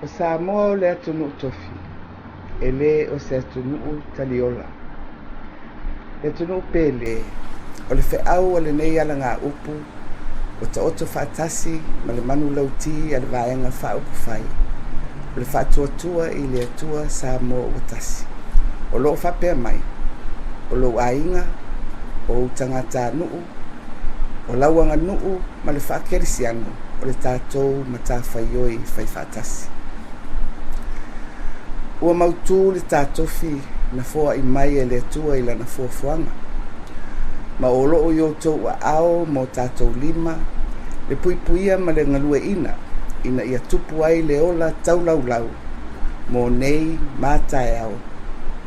O Samoa o le atunu tofi, e le o se atunu taliola. Le atunu pele, o le fe'au o le nei ala ngā upu, o ta oto whaatasi, ma le manu lauti a le vaenga whaupu whai. O le whaatuatua i le atua Samoa o tasi. O loo whapea mai, o loo ainga, o tangata nuu, o lauanga nuu, ma le whaakerisiano, o le tātou Mataafa ioi whai whaatasi. Ua mautu le tātofi na foa I mai e le atua I lana fuafuanga. Ma o loo i outou a ao mo tātou lima, le puipuia ma le ngalue ina ia tupu ai le ola tau lau lau, mo nei mātai au,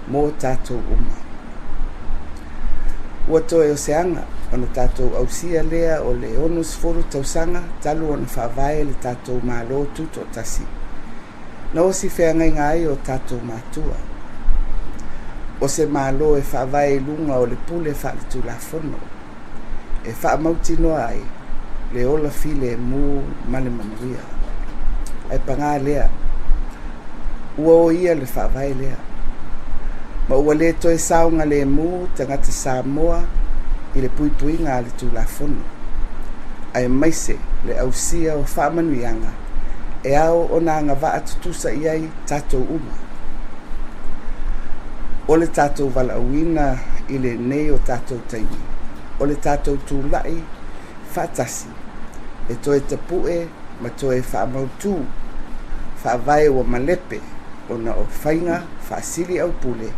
mo tātou uma. Ua toe o seanga, ono tātou ausia lea o le onus furu tausanga, talu ona whaavae le tātou mālo tuto tasi. Na o si whea ngai ngai o tātou mātua. O se mālo e whaavae lunga o le pule whaalitu la fono. E wha mauti noa ai, le ola file mu male manuia. Ai panga lea, ua o ia le whaavae lea. Ma ua le toe saunga le mu tangata Samoa I le puipuinga le tu la fono. Ai maise le ausia o whaamanuianga, e ao o nā ngā atutusa iai tātou uma. O le tātou walauina I le nei o tātou taimi. O le tātou tūlai whaatasi. E toe tapue ma toe whaamautu. Whaavae o malepe o na o whainga whaasili au pule.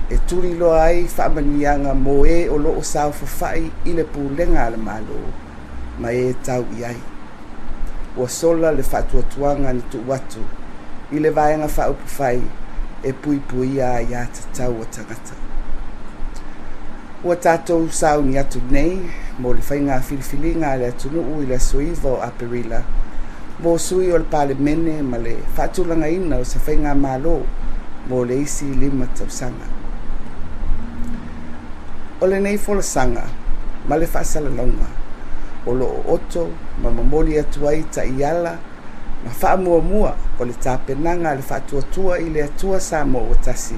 E turi loa ai whaamanianga mo e o loo sao whawhai I le pulenga le malo. Ma e tau iai. Ua sola le whaatuatuanga ni tu watu, I le vaenga whaupu whai, e pui pui a ia tatau o tangata. Ua tātou sau ni atu nei, mo le whainga whiliwhilinga le atunuu I le soiva o Aperila, mo sui o le pale mene ma le whaatulanga ina o sa whainga malo, mo le isi 5 tausanga. O le nei folasanga, ma le whaasalalonga, o loo oto, ma mamoli atu ai ta iala, ma whaamua o le tāpenanga le whaatuatua I le atua Samoa o tasi.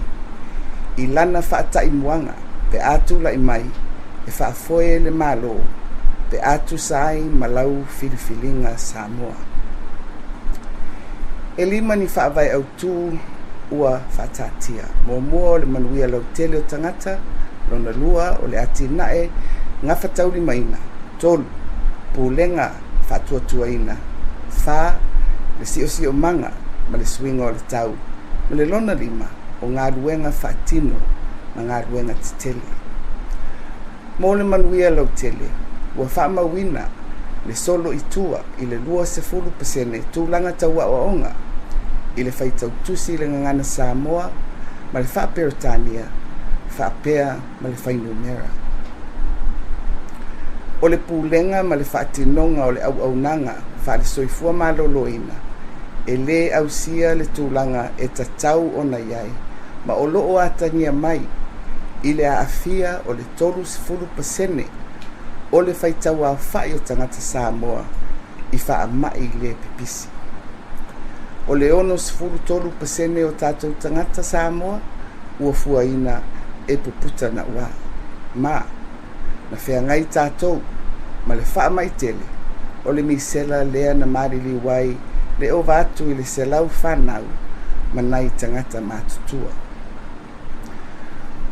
I lana whaatai muanga, pe atu la I mai, e whaafoe le malo, pe atu sai malau whiliwhilinga Samoa. E lima ni whaavai au tū ua whaatatia, mua o le manuia lau tele o tangata, lona lua o le ati nae, ngā whatauri maina, tolu, pulenga whaatuatuaina, wha, le si o manga, ma le swinga o le tau, ma le lona lima, o ngā ruenga whaatino, ma ngā ruenga titele. Mo le manuia lau tele, ua whaamawina, le solo I tua, I le 20% tūlanga taua o onga, I le whaitau tusi le ngangana Samoa, ma le whaaperitania, whaapea ma le whainumera. O le pulenga ma le whaatinonga o le au nanga, wha le soifua maloloina, e le ausia le tūlanga e tatau o na iai, ma o loo atania mai, I le aafia o le 30% o le whaitau a whai o tangata Samoa, I whaamai le pipisi. O le 30% o tātou tangata Samoa, ua fuaina e puputa na ua. Ma, na whea ngai tātou, ma le wha mai tele, o le misela lea na marili wai, le o vātu I le selau whanau, ma nai tangata mātutua.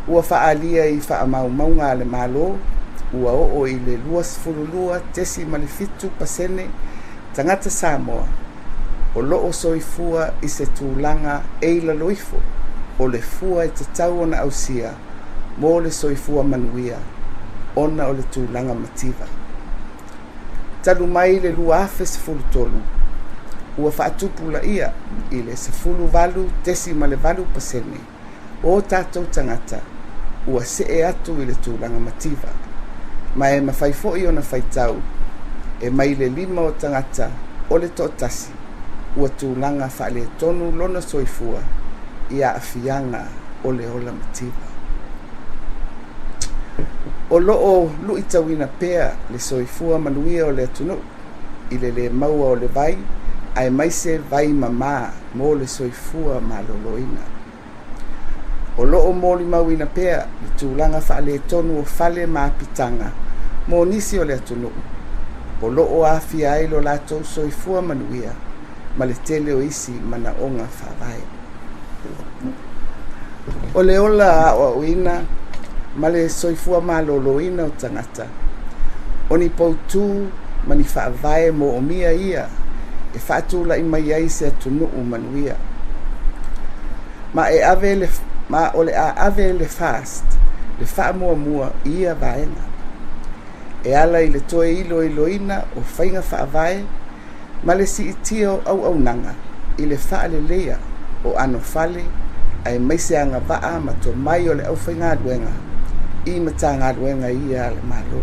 Ua whaalia I whaamau maunga le malo, ua o I le 2.10% tangata Samoa, o loo soifua I se tūlanga eila loifo, o le fua e te tau ona ausia, mo le soifua manuia, ona o le tūlanga mativa. Talu mai le luafe se fulu tolu, ua whaatupula ia I le se fulu valu 10% o tātou tangata, ua se e atu I le tūlanga mativa. Ma e mawhaifoi ona whaitau, e mai le 5 o tangata o le tōtasi, ua tūlanga whaale tonu lona soifua, ia afianga o le ola mativa. O loo luitawina pea le soifua manuia o le atunu, I le maua o le vai, ai mai se vai mama mo le soifua maloloina. O loo moli mauina pea le tūlanga whaale tonu o whale māpitanga mo nisi o le atunu. O loo awhia ai lo lātou soifua manuia ma le tele o isi mana onga whawai. O le ola a oina ma le soifua maloloina o tangata. O ni poutu ma ni whawai mo o mia ia e whaatula i mai ai se atunu manuia. Ma o le a ave le fast, le wha mua ia vaenga. E ala i le toe iloina o whainga whaavae, ma le si itio au nanga, i le wha le lea o ano fale, ai maise anga vaa ma to mai o le au whainga aduenga, i matanga aduenga ia le malo.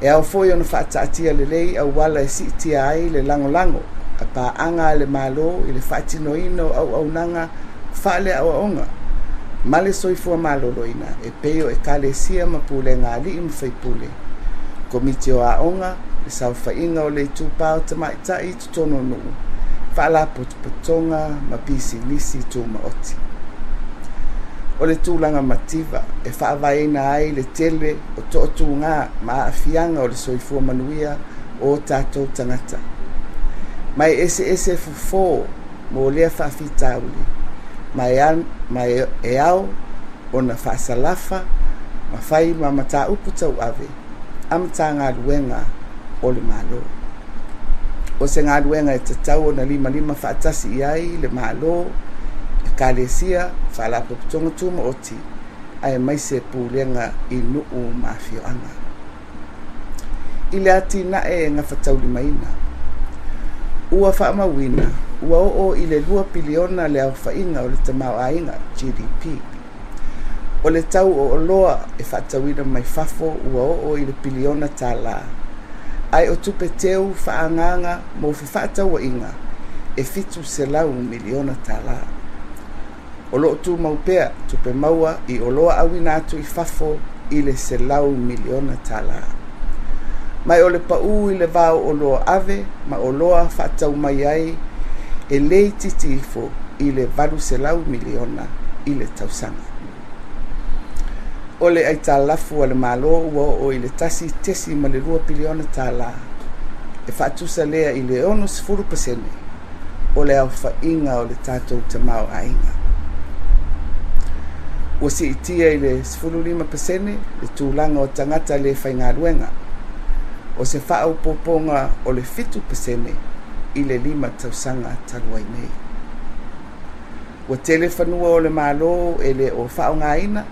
E au foi ona whaataatia le lei au wala e si itia ai le lango, a pa anga le malo i le whaatino ino au nanga, whaale au onga. Male soifua maloloina e peo e kale sia mapule ngā li im whaipule. Komiti o a onga, le sau whainga o le tūpao tamaitai i tutono nuu. Whaala potonga ma pisi nisi tū maoti. O le tūlanga mativa e whaavaina ai le tele o tō ngā ma a fianga o le soifua manuia o tātou tangata. Mai ese fufo mo lea whaafitauli. Mai e au o na whaasalafa ma whai ma mata upu tauave amata ngā ruenga o le malo. O se ngā ruenga e tatau o na lima whaatasi i ai le malo e kālesia whaala poputonga tūma oti ai mai se pūlenga i nuu mawhioanga. I le ati na e ngā whatauli maina. Ua whaamawina, ua o i le 2 piliona le au whainga o le tamau ainga, GDP. O le tau o loa e whaatawina mai fafo, ua o i le piliona tā la. Ai o tupe teu whaanganga mo whaatawa inga, e fitu se lau miliona tā la. O loo tū maupea, tupe maua i o loa awina atu i fafo i le se lau miliona tā la. Mai o le pau i le vau o loa ave, ma o loa whaatau mai ai, e lei titifo i le valu se lau miliona i le tausanga. O le aita lafu a le malo ua o i le tesi ma le 2 piliona tā la. E whaatusa lea i le 10% o le au whainga o le tātou tamau ainga. Ua si itia i le 15% le tūlanga o tangata le whaingaruenga. O se whaau poponga o le 5% i le 5 tausanga taluai nei. Ua tele whanua o le malo e le o whaau ngaina,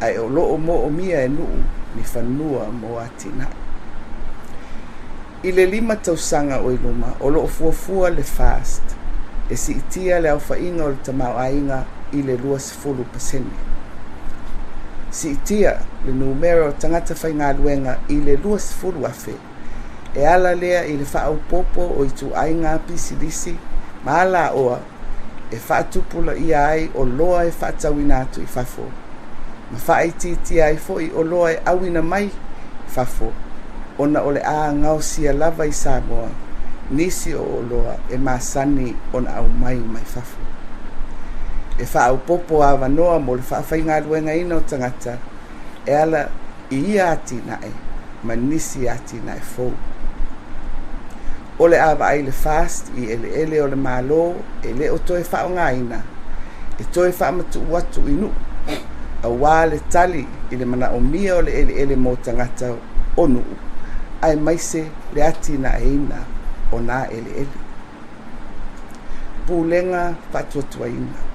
ai o loo mo o mia e nuu ni whanua mo atina. I le 5 tausanga o iluma, o loo fuafua le fast, e si itia le au whainga o le tamau ainga i le 20%. Si itia le numero tangata whainga luenga i le 20 afe, e ala lea i le whaau popo o i tu ainga pisilisi, ma ala oa, e whaatupula ia ai o loa e whaatawina atu i fafo. Ma whaititi ai fo i o loa e awina mai fafo, ona ole a ngau sia lava i Samoa, nisi o loa e masani ona au mai fafo. E whaau popo a wanoa mo le whaawhainga ruenga ina o tangata, e ala i ia ati nae, ma nisi ati nae fou. Ole awa ai le fast i ele o le malo, e le o toe whao ngaina, e toe wha matu watu inu, a wā le tali i le mana o mia o le ele mo tangata o nuu, ai maise le ati na eina o nā ele. Pūlenga patuatua ina.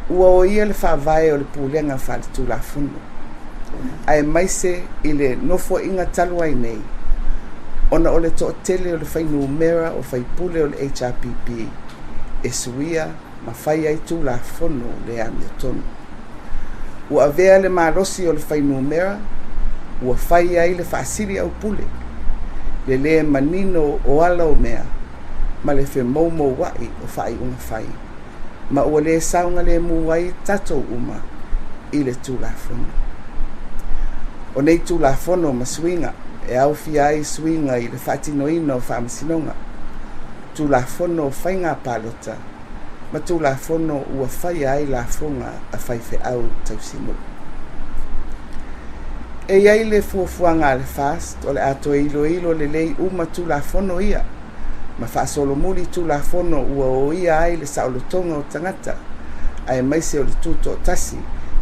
Ua o ia le whaavae o le pūlenga whaale tūla funu. Ai maise i le nofo inga taluai nei, ona o le toa tele o le whainu mera o whaipule o le HRPP, e suia ma whai ai tūla funu le amia tonu. Ua avea le marosi o le whainu mera, ua whai ai le whaasiri au pule, le manino o ala o mea, ma le whe maumo wai o whai unga whai. Ma ua le saunga le muai tatou uma i le tūlafono. O nei tūlafono ma swinga e au fia ai suinga i le whaatinoina o whaamasinonga. Tu la fono whainga palota, ma tu la fono ua whai ai la fonga a whaife au tausimulu. E iai le fuafuanga le fast, o le ato ilo le lei uma tu la fono ia, ma whaasolo muli tu la fono ua o ia ai le saolotonga o tangata, ai maise o le tuto o tasi,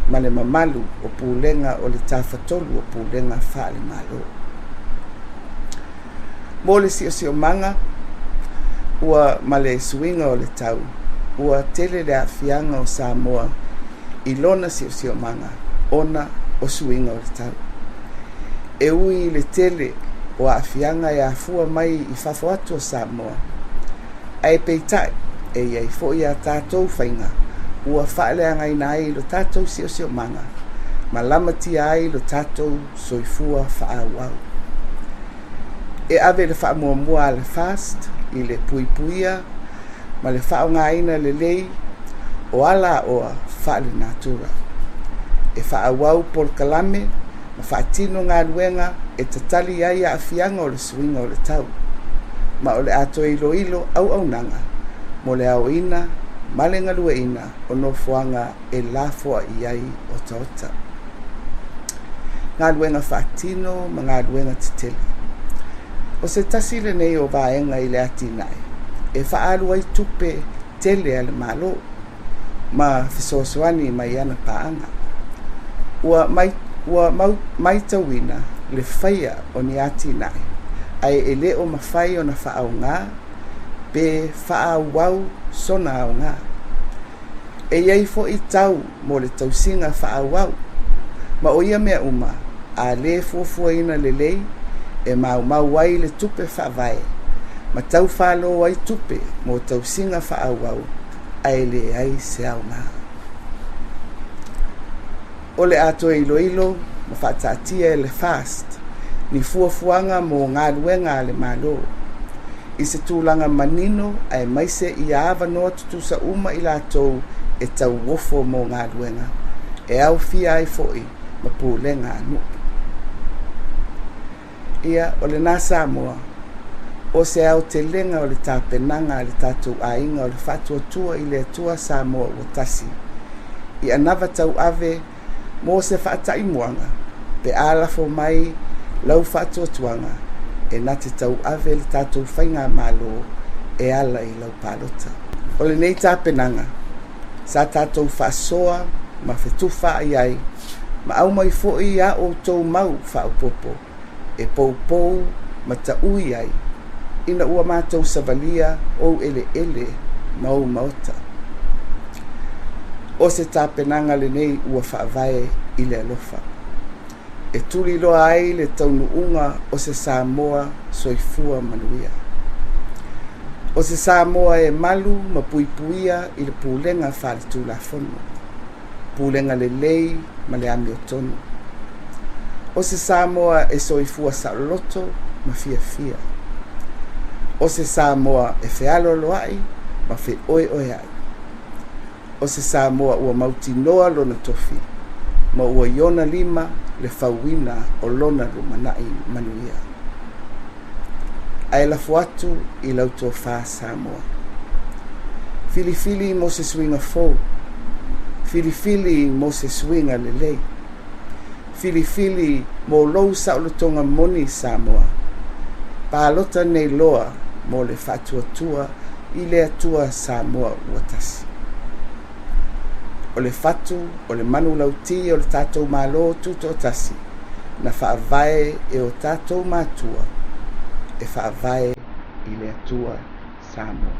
ma le mamalu o pulenga o le tawhatolu o pulenga whaale malo. Mo le si o manga, ua ma le suinga o le tau, ua tele le afianga o Samoa, i lona si o manga, ona o suinga o le tau. E ui le tele o afianga e afua mai i fafo atu o Samoa. Ai peitai, e iai fo ia tātou whainga, ua whaale angaina ai lo tātou si o manga, ma lamati ai lo tātou soifua whaawau. E ave le whaamuamua le fast, i le puipuia, ma le whaongaina le lei, o ala oa whaale natura. E whaawau pol kalame, ma whaatino ngā ruenga e tatali ai a afianga o le suinga o le tau. Ma o le ato ilo au nanga, mo le au ina, ma le ngalua ina o no fuanga e lafoa i ai o taota. Ngā ruenga whaatino ma ngā ruenga titele. O se tasi le nei o vaenga i le ati nai, e whaalu ai tupe tele ale malo, ma fisosoani mai ana paanga. Ua mai tawina le whaia o ni ati nai, ai e le o mawhai o na whaau ngā, pe whaau wau sona au ngā. E iei fo i tau mo le tausinga whaau wau, ma o ia mea uma, a le fuafua ina le lei, e mau wai le tupe whaavae, ma tau whalo wai tupe mo tausinga whaau wau, ai le ai se au ngā. O le ato ilo, ma whaatatia e le fast, ni fuafuanga mo ngā luenga le malo. I se tūlanga manino ai maise i awa noa tutusa uma i lātou e tau wofo mo ngā luenga. E au fia ai foi, ma pūlenga anu. Ia o le nā Samoa, o se au te lenga o le tāpenanga le tātou ainga o le whatua tua i le tua Samoa o tasi. I Anava Tauave, mo se whaatai muanga, pe alafo mai lau whatua tuanga, e nate Tauave le tātou whainga malo e ala i lau palota. O le nei tāpenanga, sa tātou whaasoa, ma whetuwha ai ai, ma au mai foi a o tau mau whaupopo, e pou ma ta ui ai, ina ua mātou savalia o ele mau maota. O se tāpenanga le nei ua whaavae i le alofa. E tuli loa ai le taunuunga o se Samoa soifua manuia. O se Samoa e malu ma puipuia i le pūlenga whaletu la fono. Pūlenga le lei ma le ami o tonu. O se Samoa e soifua saoloto ma fia. O se Samoa e fealo loai ma fe oe ai. O se Samoa ua mauti noa lona tofi, ma ua iona lima le fauina o lona rumanai manuia. Ai lafu atu i lauto wha Samoa. Filifili mo se swinga fou, filifili mo se swinga lelei. Filifili mo lou saulotonga moni Samoa. Pālota nei loa mo le whatuatua i le atua Samoa uatasi. O le fatu, o le manu lauti, o le tātou malo tuto tasi, na whaavae e o tātou mātua, e whaavae i le atua Samoa.